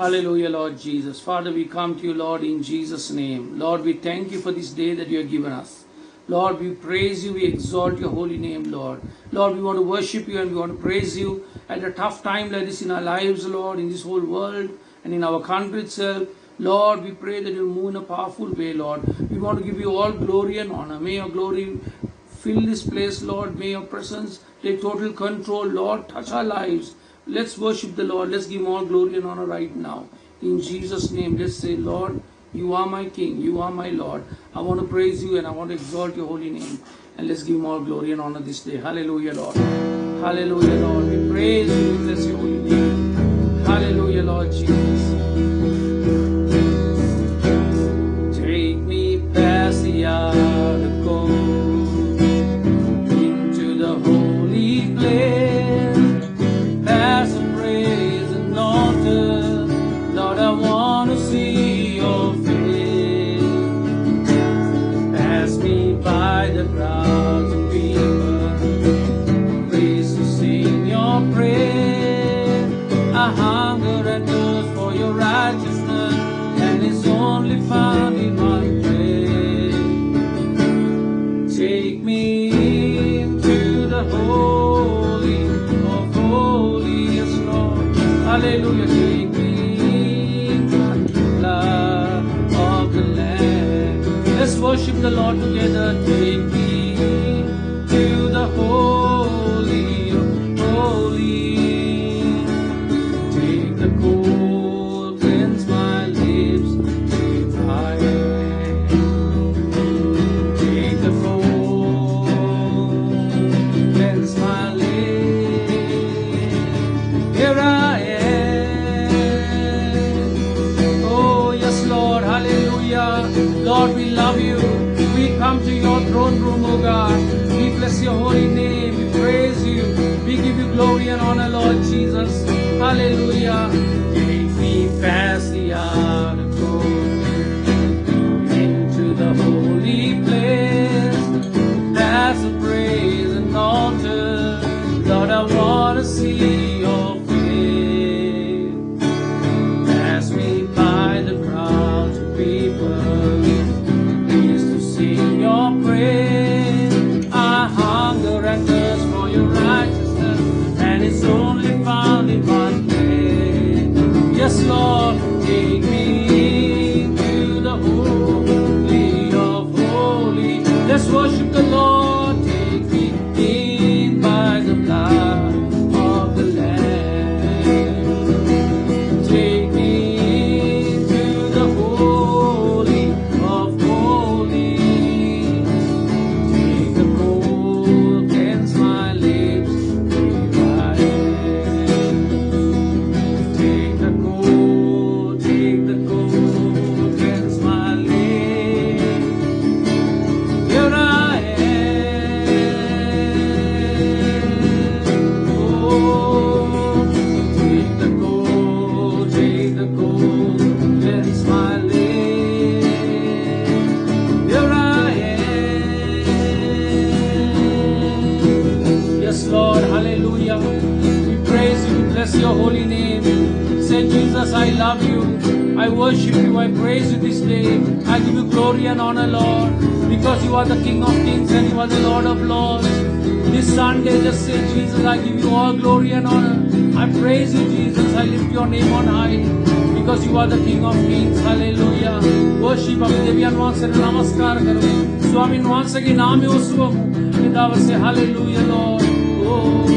Hallelujah, Lord Jesus. Father, we come to you, Lord, in Jesus' name. Lord, we thank you for this day that you have given us. Lord, we praise you, we exalt your holy name, Lord. Lord, we want to worship you and we want to praise you at a tough time like this in our lives, Lord, in this whole world and in our country itself. Lord, we pray that you'll move in a powerful way, Lord. We want to give you all glory and honor. May your glory fill this place, Lord. May your presence take total control, Lord. Touch our lives. Let's worship the Lord. Let's give him all glory and honor right now. In Jesus' name, let's say, Lord, you are my King. You are my Lord. I want to praise you and I want to exalt your holy name. And let's give him all glory and honor this day. Hallelujah, Lord. Hallelujah, Lord. We praise you. We bless your holy name. Hallelujah, Lord Jesus. Take me past the article into the holy place. Hallelujah, take me by the blood of the Lamb. Let's worship the Lord together. Take me to the holy of holies. Take the cold, cleanse my lips with thy hand. Take the cold, cleanse my lips. Here I Lord, we love you. We come to your throne room, O God. We bless your holy name. We praise you. We give you glory and honor, Lord Jesus. Hallelujah. Take me past the article into the holy place. Past the praise and altar. Lord, I want to see your face. Pass me by the crowds of people. I hunger and thirst for your righteousness, and it's only found in one place. Yes, Lord, take me to the holy of holies. Let's worship the Lord. Take me in by the blood of the Lamb. Take me to the holy of holies. Your holy name. Say, Jesus, I love you. I worship you. I praise you this day. I give you glory and honor, Lord, because you are the King of Kings and you are the Lord of Lords. This Sunday, just say, Jesus, I give you all glory and honor. I praise you, Jesus. I lift your name on high because you are the King of Kings. Hallelujah. Worship Abhi Deviyan once and namaskar karo. Swami once again naam usuvam. Without say hallelujah, Lord. Oh.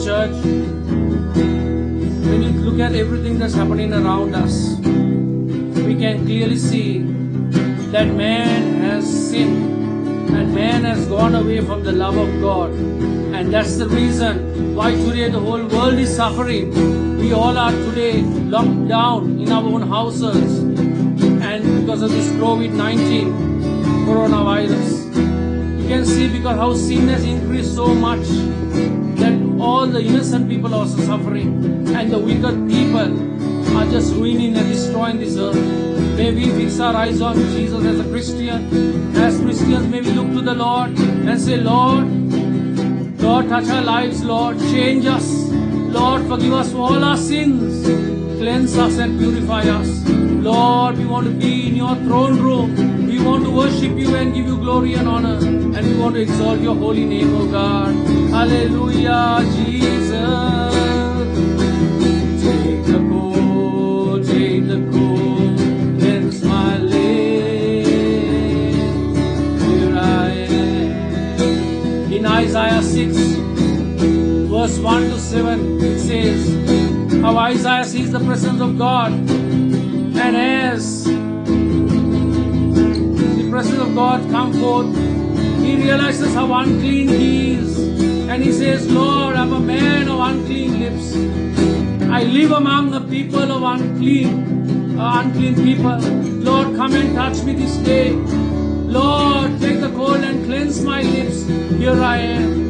Church, when you look at everything that's happening around us, we can clearly see that man has sinned and man has gone away from the love of God, and that's the reason why today the whole world is suffering. We all are today locked down in our own houses, and because of this COVID-19 coronavirus, you can see because how sin has increased so much that all the innocent people are also suffering, and the wicked people are just ruining and destroying this earth. May we fix our eyes on Jesus as a Christian. As Christians, may we look to the Lord and say, Lord, touch our lives, Lord. Change us. Lord, forgive us for all our sins. Cleanse us and purify us. Lord, we want to be in your throne room. We want to worship you and give you glory and honor. And we want to exalt your holy name, O God. Hallelujah, Jesus. Take the cold, cleanse my lips. Here I am. In Isaiah 6, verse 1 to 7, it says, how Isaiah sees the presence of God. And as the presence of God come forth, he realizes how unclean he is. And he says, Lord, I'm a man of unclean lips. I live among the people of unclean people. Lord, come and touch me this day. Lord, take the cold and cleanse my lips. Here I am.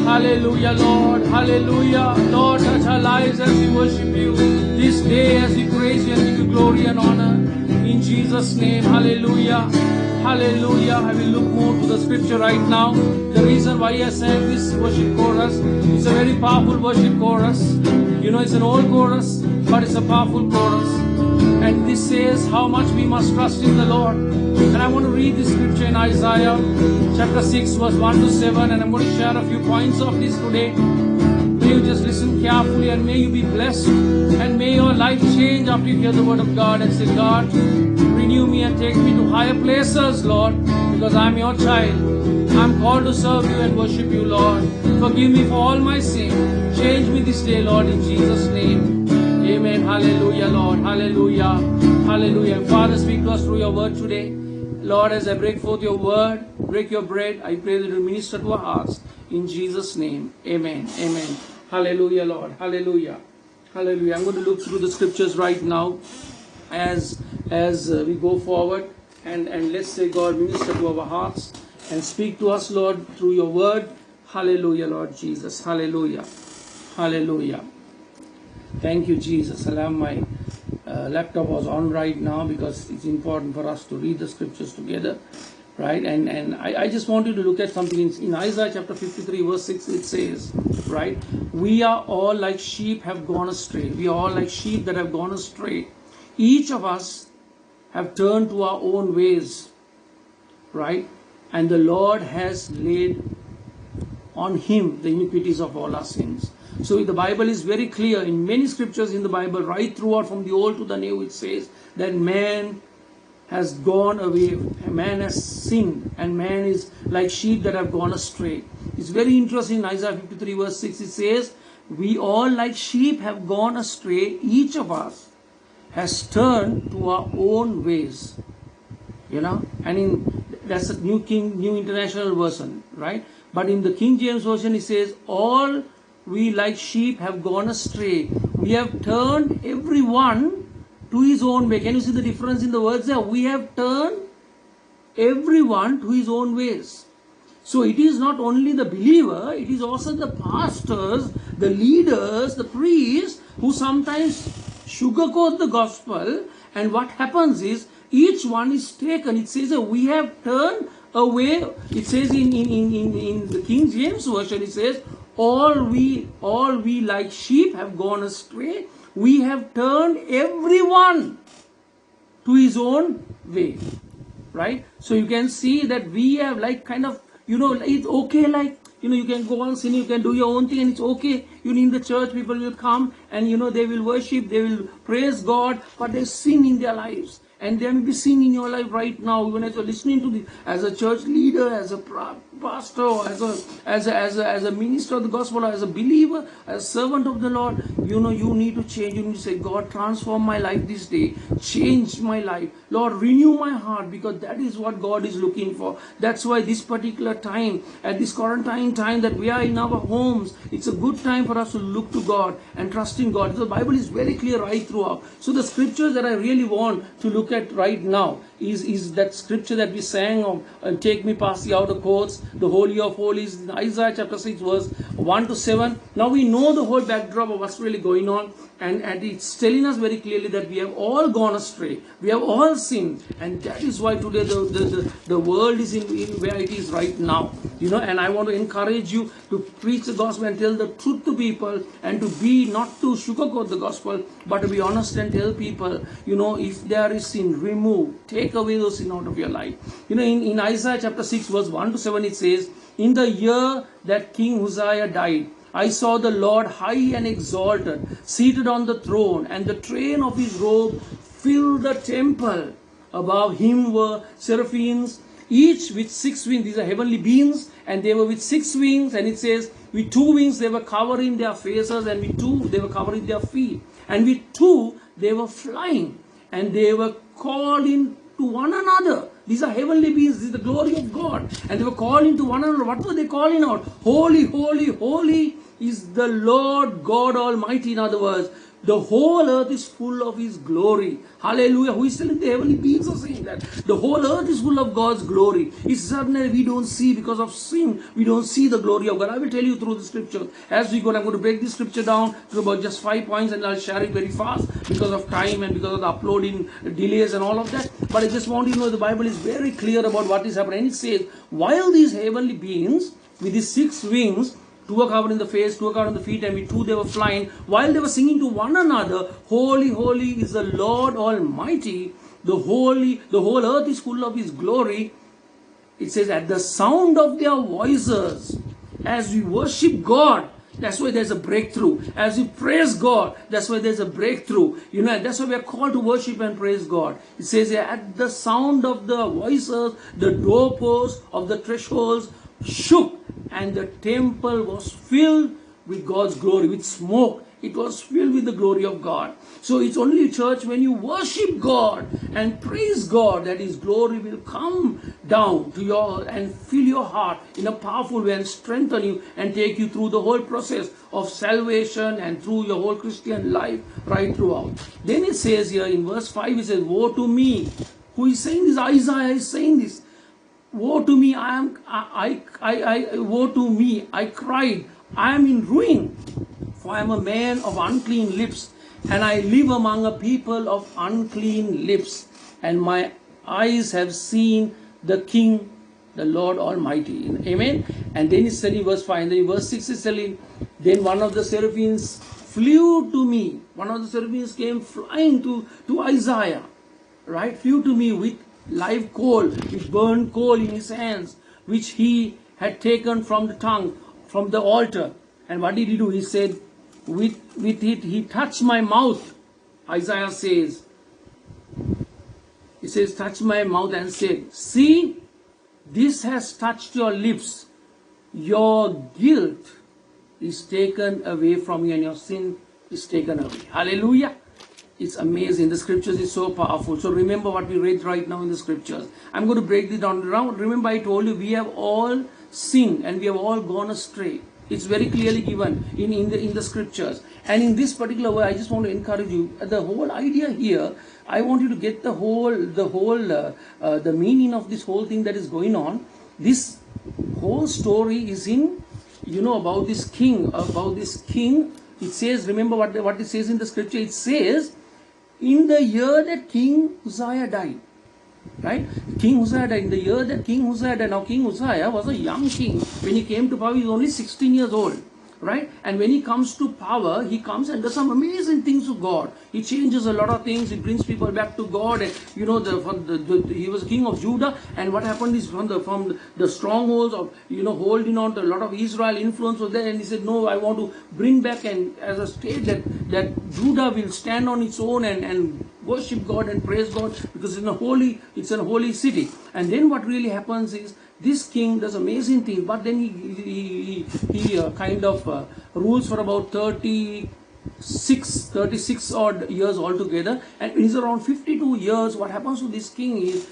Hallelujah, Lord. Hallelujah. Lord, touch our lives as we worship you this day, as we praise you and give you glory and honor. In Jesus' name, hallelujah. Hallelujah. I will look more to the scripture right now. The reason why I sang this worship chorus, it's a very powerful worship chorus. You know, it's an old chorus, but it's a powerful chorus. And this says how much we must trust in the Lord. And I want to read this scripture in Isaiah chapter 6 verse 1 to 7, and I'm going to share a few points of this today. May you just listen carefully and may you be blessed, and may your life change after you hear the word of God and say, God, renew me and take me to higher places, Lord, because I'm your child. I'm called to serve you and worship you, Lord. Forgive me for all my sin. Change me this day, Lord, in Jesus' name. Amen. Hallelujah, Lord. Hallelujah. Hallelujah. Father, speak to us through your word today. Lord, as I break forth your word, break your bread, I pray that you minister to our hearts. In Jesus' name. Amen. Amen. Hallelujah, Lord. Hallelujah. Hallelujah. I'm going to look through the scriptures right now as we go forward. And let's say, God, minister to our hearts and speak to us, Lord, through your word. Hallelujah, Lord Jesus. Hallelujah. Hallelujah. Thank you, Jesus. My laptop was on right now because it's important for us to read the scriptures together, right? And I just want you to look at something in Isaiah chapter 53 verse 6. It says, right, we are all like sheep have gone astray. We are all like sheep that have gone astray. Each of us have turned to our own ways, right? And the Lord has laid on him the iniquities of all our sins. So the Bible is very clear in many scriptures in the Bible, right throughout from the Old to the New, it says that man has gone away, man has sinned, and man is like sheep that have gone astray. It's very interesting in Isaiah 53 verse 6, it says, we all like sheep have gone astray, each of us has turned to our own ways. You know, and that's a New International Version, right? But in the King James Version it says, all we like sheep have gone astray. We have turned everyone to his own way. Can you see the difference in the words there? We have turned everyone to his own ways. So it is not only the believer, it is also the pastors, the leaders, the priests who sometimes sugarcoat the gospel, and what happens is each one is taken. It says we have turned away. It says in the King James Version, it says, all we like sheep have gone astray. We have turned everyone to his own way. Right? So you can see that we have like kind of, it's okay, like, you can go on sinning, you can do your own thing, and it's okay. In the church, people will come and, they will worship, they will praise God, but there's sin in their lives. And there may be sin in your life right now, even as you're listening to as a church leader, as a pastor, or as a minister of the gospel, or as a believer, as a servant of the Lord. You need to change. You need to say, God, transform my life this day. Change my life. Lord, renew my heart, because that is what God is looking for. That's why this particular time, at this quarantine time that we are in our homes, it's a good time for us to look to God and trust in God. The Bible is very clear right throughout. So the scriptures that I really want to look at right now is that scripture that we sang of, and take me past the outer courts, the Holy of Holies, in Isaiah chapter 6 verse 1 to 7. Now we know the whole backdrop of what's really going on. and it's telling us very clearly that we have all gone astray, we have all sinned, and that is why today the world is in where it is right now. And I want to encourage you to preach the gospel and tell the truth to people, and to be not to sugarcoat the gospel, but to be honest and tell people, if there is sin, remove, take away those sin out of your life. In Isaiah chapter 6 verse 1 to 7 it says, in the year that King Uzziah died, I saw the Lord high and exalted, seated on the throne, and the train of his robe filled the temple. Above him were seraphims, each with 6 wings. These are heavenly beings, and they were with 6 wings. And it says, with 2 wings they were covering their faces, and with 2 they were covering their feet. And with 2 they were flying, and they were calling to one another. These are heavenly beings. This is the glory of God. And they were calling to one another. What were they calling out? Holy, holy, holy is the Lord God Almighty. In other words, the whole earth is full of His glory. Hallelujah. Who is telling? The heavenly beings are saying that. The whole earth is full of God's glory. It's certain that we don't see because of sin. We don't see the glory of God. I will tell you through the scripture. As we go, I'm going to break this scripture down to about just 5 points, and I'll share it very fast because of time and because of the uploading delays and all of that. But I just want you to know the Bible is very clear about what is happening. And it says, while these heavenly beings with these 6 wings, 2 were covered in the face, 2 were covered in the feet, and with 2 they were flying, while they were singing to one another, holy, holy is the Lord Almighty, the whole earth is full of His glory. It says, at the sound of their voices, as we worship God, that's why there's a breakthrough. As we praise God, that's why there's a breakthrough. And that's why we are called to worship and praise God. It says, at the sound of the voices, the doorposts of the thresholds shook, and the temple was filled with God's glory, with smoke. It was filled with the glory of God. So it's only, church, when you worship God and praise God that His glory will come down to your and fill your heart in a powerful way and strengthen you and take you through the whole process of salvation and through your whole Christian life right throughout. Then it says here in verse 5, it says, woe to me. Who is saying this? Isaiah is saying this. Woe to me, woe to me, I cried, I am in ruin, for I am a man of unclean lips, and I live among a people of unclean lips, and my eyes have seen the King, the Lord Almighty. Amen. And then it's telling verse 5, and then verse 6 is telling, then one of the seraphims flew to me. One of the seraphims came flying to Isaiah, right? Flew to me with live coal, with burnt coal in his hands, which he had taken from the tongue, from the altar. And what did he do? He said, with it he touched my mouth. Isaiah says, he says, touched my mouth and said, see, this has touched your lips. Your guilt is taken away from you, and your sin is taken away. Hallelujah. It's amazing. The scriptures is so powerful. So remember what we read right now in the scriptures. I'm going to break this down. Remember, I told you we have all sinned and we have all gone astray. It's very clearly given in the scriptures. And in this particular way, I just want to encourage you. The whole idea here, I want you to get the meaning of this whole thing that is going on. This whole story is in, about this king. It says, remember what it says in the scripture. It says, in the year that King Uzziah died, right? King Uzziah died in the year that King Uzziah died. Now King Uzziah was a young king. When he came to power, he was only 16 years old, right? And when he comes to power, he comes and does some amazing things to God. He changes a lot of things. He brings people back to God. And he was king of Judah. And what happened is from the strongholds of holding on to a lot of Israel influence was there. And he said, no, I want to bring back and as a state that Judah will stand on its own and worship God and praise God, because it's a holy city. And then what really happens is, this king does amazing things, but then he kind of rules for about 36 odd years altogether. And when he's around 52 years, what happens to this king is,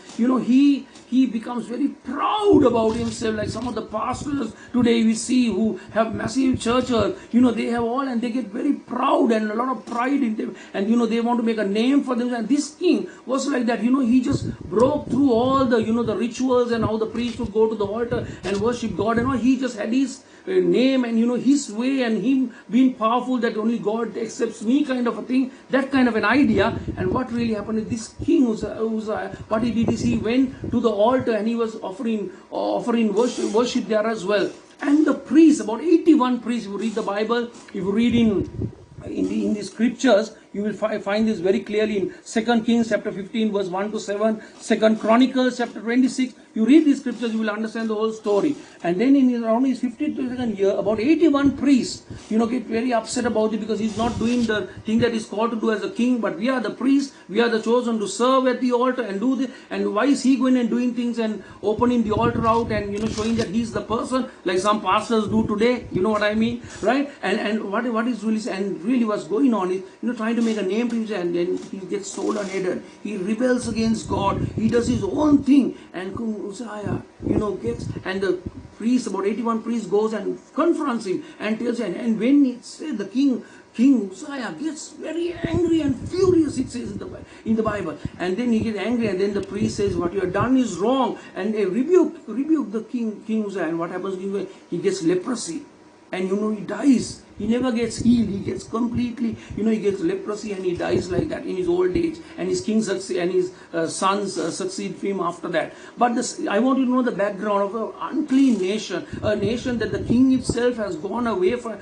he becomes very proud about himself, like some of the pastors today we see who have massive churches, they have all, and they get very proud and a lot of pride in them, and they want to make a name for themselves. And this king was like that. He just broke through all the the rituals and how the priest would go to the altar and worship God, and all. He just had his name and his way and him being powerful, that only God accepts me kind of a thing, that kind of an idea. And what really happened is this king Uzziah, what he did is he went to the altar and he was offering worship there as well. And the priests, about 81 priests, if you read the Bible, if you read in the scriptures, you will find this very clearly in 2 Kings chapter 15 verse 1 to 7, 2 Chronicles chapter 26. You read these scriptures, you will understand the whole story. And then in around his 52nd year, about 81 priests, get very upset about it, because he's not doing the thing that he's called to do as a king, but we are the priests, we are the chosen to serve at the altar and do this. And why is he going and doing things and opening the altar out and showing that he's the person, like some pastors do today? You know what I mean, right? And what is really what's going on is trying to make a name to himself, and then he gets sold and headed. He rebels against God. He does his own thing, and Uzziah, gets, and the priest, about 81 priests, goes and confronts him and tells him. And when it says the king Uzziah gets very angry and furious, it says in the Bible, and then he gets angry, and then the priest says, "What you have done is wrong," and they rebuke the king Uzziah. And what happens? He gets leprosy, and he dies. He never gets healed. He gets completely, he gets leprosy and he dies like that in his old age. And his king succeed, and his sons succeed him after that. But I want you to know the background of an unclean nation, a nation that the king himself has gone away from,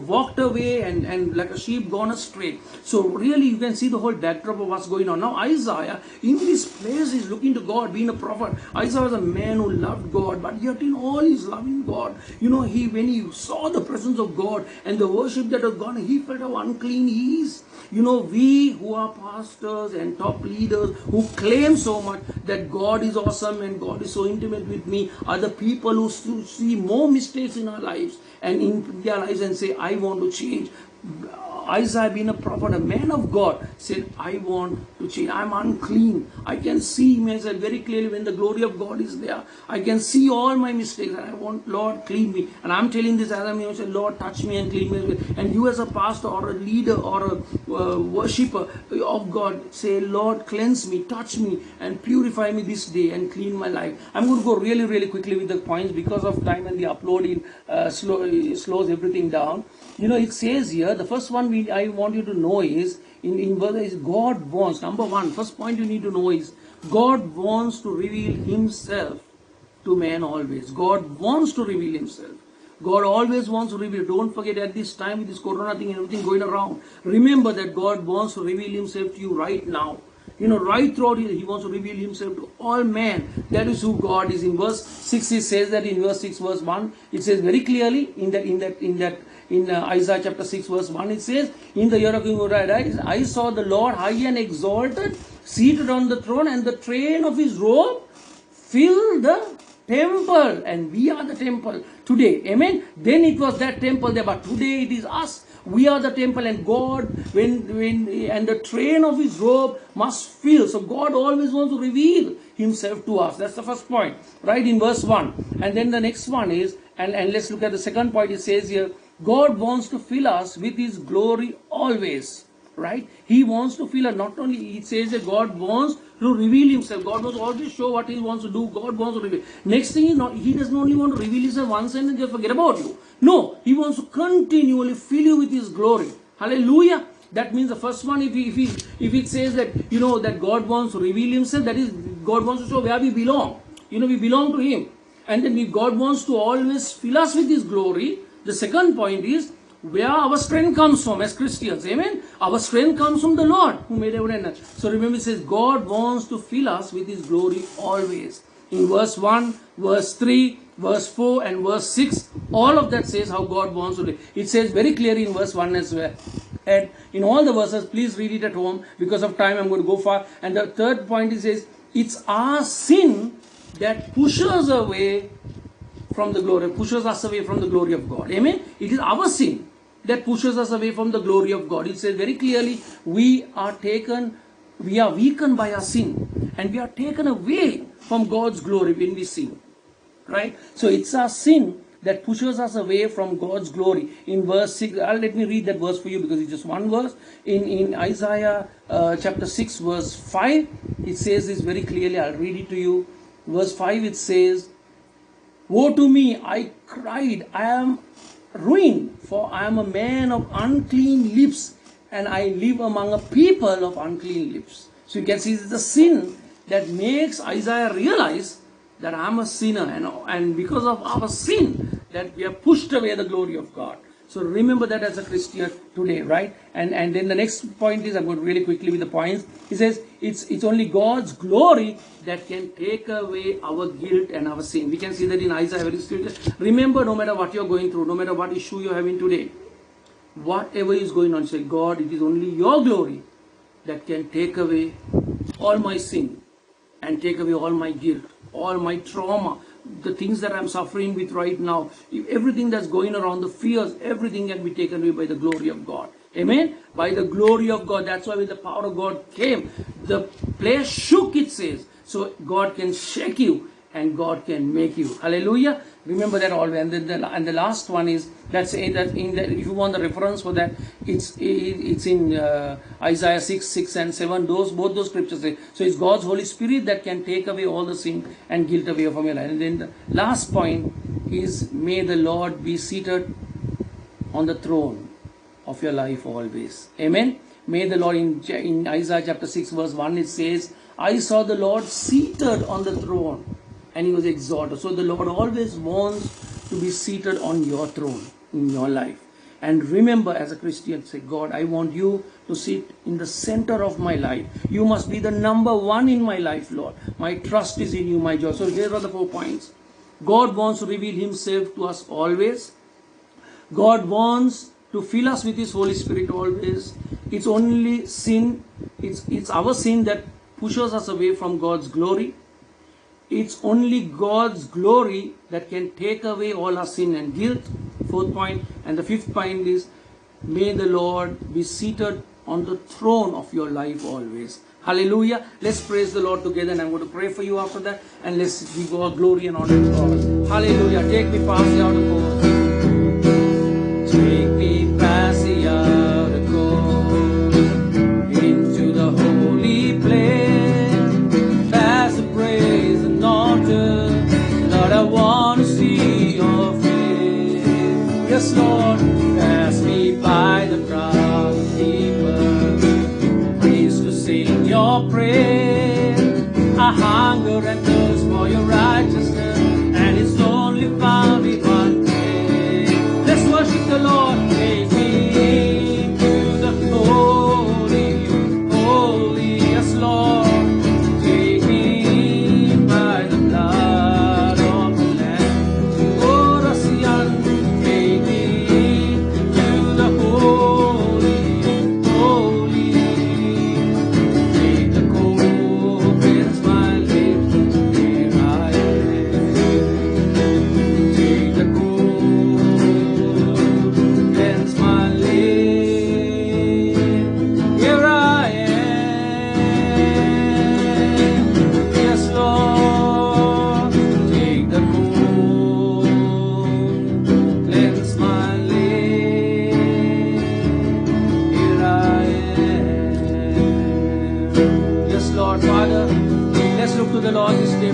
walked away and like a sheep gone astray. So really you can see the whole backdrop of what's going on. Now Isaiah, in this place, is looking to God, being a prophet. Isaiah was a man who loved God, but yet in all his loving God, when he saw the presence of God and the worship that was gone, he felt how unclean he is. We who are pastors and top leaders who claim so much that God is awesome and God is so intimate with me, are the people who see more mistakes in our lives and in their lives and say, I want to change. Isaiah, being a prophet, a man of God, said, I want to change. I'm unclean. I can see myself very clearly when the glory of God is there. I can see all my mistakes, and I want, Lord, clean me. And I'm telling this as I'm saying, Lord, touch me and clean me. And you as a pastor or a leader or a worshipper of God, say, Lord, cleanse me, touch me, and purify me this day and clean my life. I'm going to go really, really quickly with the points because of time, and the uploading slows everything down. It says here, the first one I want you to know is, in verse is God wants, number one, first point you need to know is, God wants to reveal himself to man always. God wants to reveal himself. God always wants to reveal. Don't forget, at this time with this corona thing and everything going around, remember that God wants to reveal himself to you right now. Right throughout, he wants to reveal himself to all men. That is who God is. In verse 6, it says that, in verse 6, verse 1, it says very clearly in Isaiah chapter 6 verse 1, it says, in the year of King Uzziah, I saw the Lord high and exalted, seated on the throne, and the train of his robe filled the temple. And we are the temple today. Amen. Then it was that temple there, but today it is us. We are the temple, and God, and the train of his robe must fill. So God always wants to reveal himself to us. That's the first point, right, in verse 1. And then the next one is, and let's look at the second point. It says here, God wants to fill us with his glory always, right? He wants to fill us. Not only, it says that God wants to reveal himself. God wants to always show what he wants to do. God wants to reveal. Next thing, he doesn't only want to reveal himself once and just forget about you. No, he wants to continually fill you with his glory. Hallelujah. That means the first one, if it says that, that God wants to reveal himself, that is, God wants to show where we belong. We belong to him. And then if God wants to always fill us with his glory, the second point is where our strength comes from as Christians. Amen. Our strength comes from the Lord who made heaven and earth. So remember, it says God wants to fill us with his glory always. In verse 1, verse 3, verse 4 and verse 6, all of that says how God wants to do. It says very clearly in verse 1 as well. And in all the verses, please read it at home. Because of time, I'm going to go far. And the third point, it says, it's our sin that pushes away from the glory, pushes us away from the glory of God. Amen. It is our sin that pushes us away from the glory of God. It says very clearly, we are weakened by our sin, and we are taken away from God's glory when we sin. Right? So it's our sin that pushes us away from God's glory. In verse 6, let me read that verse for you because it's just one verse. In Isaiah chapter 6 verse 5, it says this very clearly. I'll read it to you. Verse 5, it says, Woe to me, I cried, I am ruined, for I am a man of unclean lips, and I live among a people of unclean lips. So you can see it's the sin that makes Isaiah realize that I am a sinner, and because of our sin, that we have pushed away the glory of God. So remember that as a Christian today, right? And then the next point is, I'm going really quickly with the points. He says it's only God's glory that can take away our guilt and our sin. We can see that in Isaiah very clearly. Remember, no matter what you're going through, no matter what issue you're having today, whatever is going on, say, God, it is only your glory that can take away all my sin and take away all my guilt, all my trauma, the things that I'm suffering with right now, everything that's going around, the fears, everything can be taken away by the glory of God. Amen? By the glory of God. That's why when the power of God came, the place shook, it says. So God can shake you and God can make you. Hallelujah. Remember that always. And the last one is, let's say that if you want the reference for that, it's in Isaiah 6 and 7. Both those scriptures say. So it's God's Holy Spirit that can take away all the sin and guilt away from your life. And then the last point is, may the Lord be seated on the throne of your life always. Amen. May the Lord, in Isaiah chapter 6 verse 1, it says, I saw the Lord seated on the throne, and he was exalted. So the Lord always wants to be seated on your throne in your life. And remember, as a Christian, say, God, I want you to sit in the center of my life. You must be the number one in my life, Lord. My trust is in you, my joy. So here are the 4 points. God wants to reveal himself to us always. God wants to fill us with his Holy Spirit always. It's only sin, it's our sin that pushes us away from God's glory. It's only God's glory that can take away all our sin and guilt. 4th point. And the 5th point is, may the Lord be seated on the throne of your life always. Hallelujah. Let's praise the Lord together, and I'm going to pray for you after that. And let's give all glory and honor to God. Hallelujah. Take me past the outer court. Take me past the outer court into the holy place. Lord, I want to see your face. Yes, Lord, pass me by the crowd of people, please to sing your praise. I hunger and thirst for your righteousness, and it's only found in one place. Let's worship the Lord. Take me to the holy, holy, yes, Lord.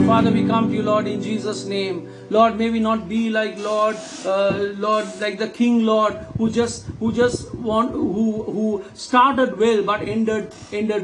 Father, we come to you, Lord, in Jesus' name. Lord, may we not be like Lord, like the King, Lord, who started well but ended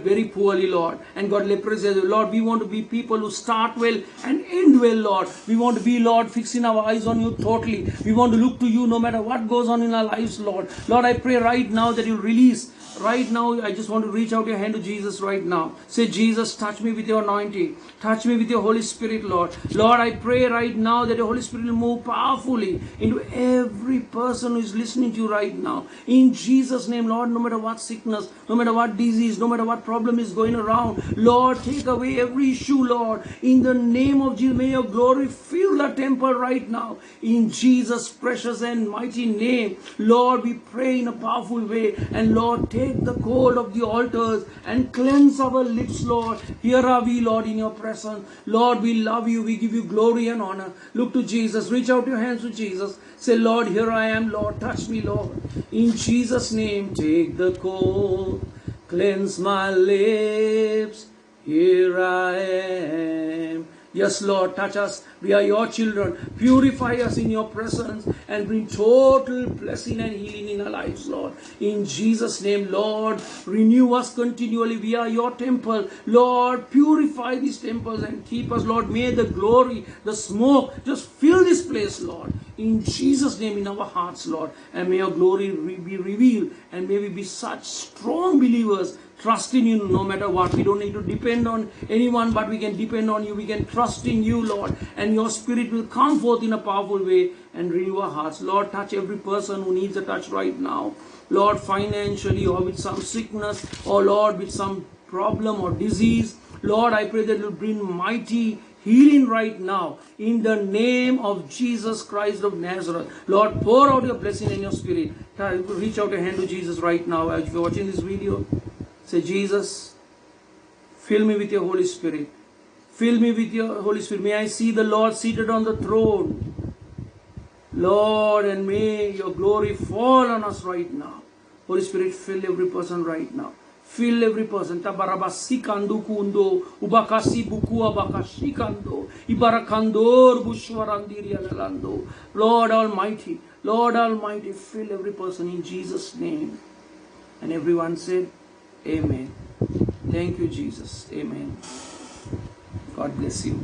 very poorly, Lord. And God, says, Lord, we want to be people who start well and end well, Lord. We want to be, Lord, fixing our eyes on you totally. We want to look to you no matter what goes on in our lives, Lord. Lord, I pray right now that you release. Right now, I just want to reach out your hand to Jesus right now. Say, Jesus, touch me with your anointing. Touch me with your Holy Spirit, Lord. Lord, I pray right now that your Holy Spirit will move powerfully into every person who is listening to you right now. In Jesus' name, Lord, no matter what sickness, no matter what disease, no matter what problem is going around, Lord, take away every issue, Lord. In the name of Jesus, may your glory fill the temple right now. In Jesus' precious and mighty name, Lord, we pray in a powerful way. And Lord, take the cold of the altars and cleanse our lips, Lord. Here are we, Lord, in your presence. Lord, we love you. We give you glory and honor. Look to Jesus. Reach out your hands to Jesus. Say, Lord, here I am, Lord. Touch me, Lord. In Jesus' name, take the cold. Cleanse my lips. Here I am. Yes, Lord, touch us. We are your children. Purify us in your presence and bring total blessing and healing in our lives, Lord. In Jesus' name, Lord, renew us continually. We are your temple. Lord, purify these temples and keep us, Lord. May the glory, the smoke just fill this place, Lord. In Jesus' name, in our hearts, Lord. And may your glory be revealed. And may we be such strong believers, trust in you no matter what. We don't need to depend on anyone, but we can depend on you. We can trust in you, Lord. And your spirit will come forth in a powerful way and renew our hearts. Lord, touch every person who needs a touch right now. Lord, financially or with some sickness, or Lord, with some problem or disease. Lord, I pray that you will bring mighty healing right now in the name of Jesus Christ of Nazareth. Lord, pour out your blessing in your spirit. Reach out your hand to Jesus right now as you're watching this video. Say, Jesus, fill me with your Holy Spirit. Fill me with your Holy Spirit. May I see the Lord seated on the throne. Lord, and may your glory fall on us right now. Holy Spirit, fill every person right now. Fill every person. Tabarabasikandu kundo, ubakasi bukua bakashikando, ibarakandor bushwarandiri alalando. Lord Almighty, fill every person in Jesus' name. And everyone said, Amen. Thank you, Jesus. Amen. God bless you.